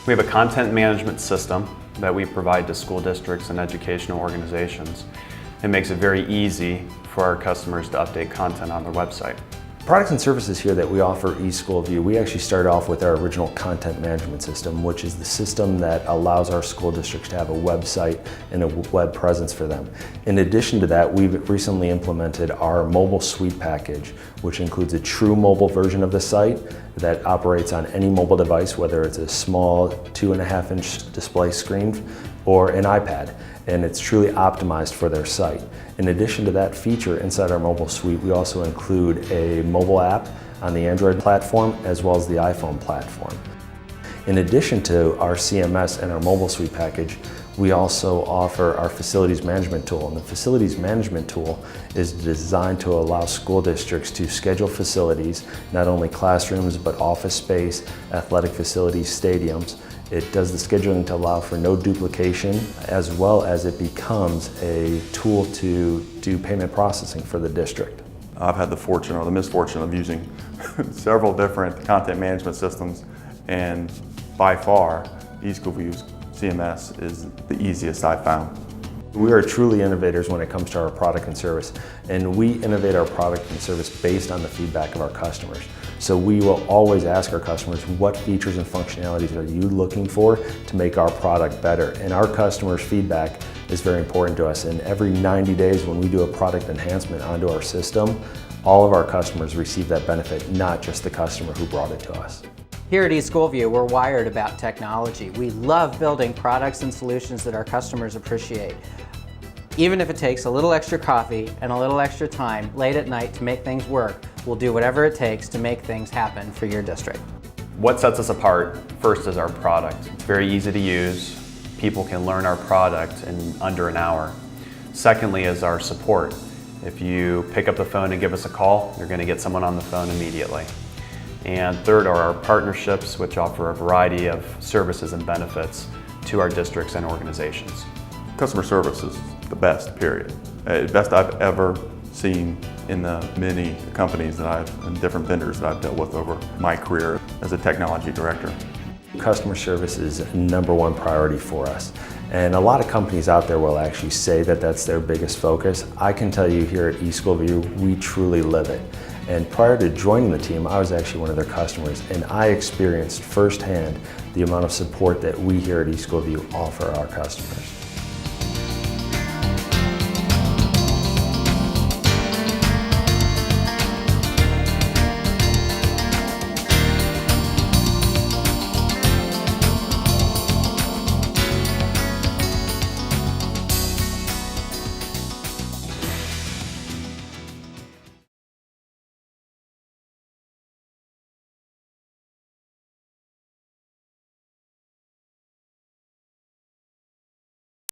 We have a content management system that we provide to school districts and educational organizations. It makes it very easy for our customers to update content on their website. Products and services here that we offer eSchoolView, we actually started off with our original content management system, which is the system that allows our school districts to have a website and a web presence for them. In addition to that, we've recently implemented our mobile suite package, which includes a true mobile version of the site that operates on any mobile device, whether it's a small 2.5-inch display screen or an iPad, and it's truly optimized for their site. In addition to that feature inside our mobile suite, we also include a mobile app on the Android platform as well as the iPhone platform. In addition to our CMS and our mobile suite package, we also offer our facilities management tool, and the facilities management tool is designed to allow school districts to schedule facilities, not only classrooms but office space, athletic facilities, stadiums. It does the scheduling to allow for no duplication, as well as it becomes a tool to do payment processing for the district. I've had the fortune or the misfortune of using several different content management systems, and by far eSchoolView's CMS is the easiest I've found. We are truly innovators when it comes to our product and service, and we innovate our product and service based on the feedback of our customers. So we will always ask our customers, what features and functionalities are you looking for to make our product better? And our customers' feedback is very important to us, and every 90 days when we do a product enhancement onto our system, all of our customers receive that benefit, not just the customer who brought it to us. Here at eSchoolView, we're wired about technology. We love building products and solutions that our customers appreciate. Even if it takes a little extra coffee and a little extra time late at night to make things work, we'll do whatever it takes to make things happen for your district. What sets us apart first is our product. It's very easy to use. People can learn our product in under an hour. Secondly is our support. If you pick up the phone and give us a call, you're going to get someone on the phone immediately. And third are our partnerships, which offer a variety of services and benefits to our districts and organizations. Customer service is the best, period. Best I've ever seen in the many companies and different vendors that I've dealt with over my career as a technology director. Customer service is #1 priority for us. And a lot of companies out there will actually say that that's their biggest focus. I can tell you here at eSchoolView, we truly live it. And prior to joining the team, I was actually one of their customers, and I experienced firsthand the amount of support that we here at eSchoolView offer our customers.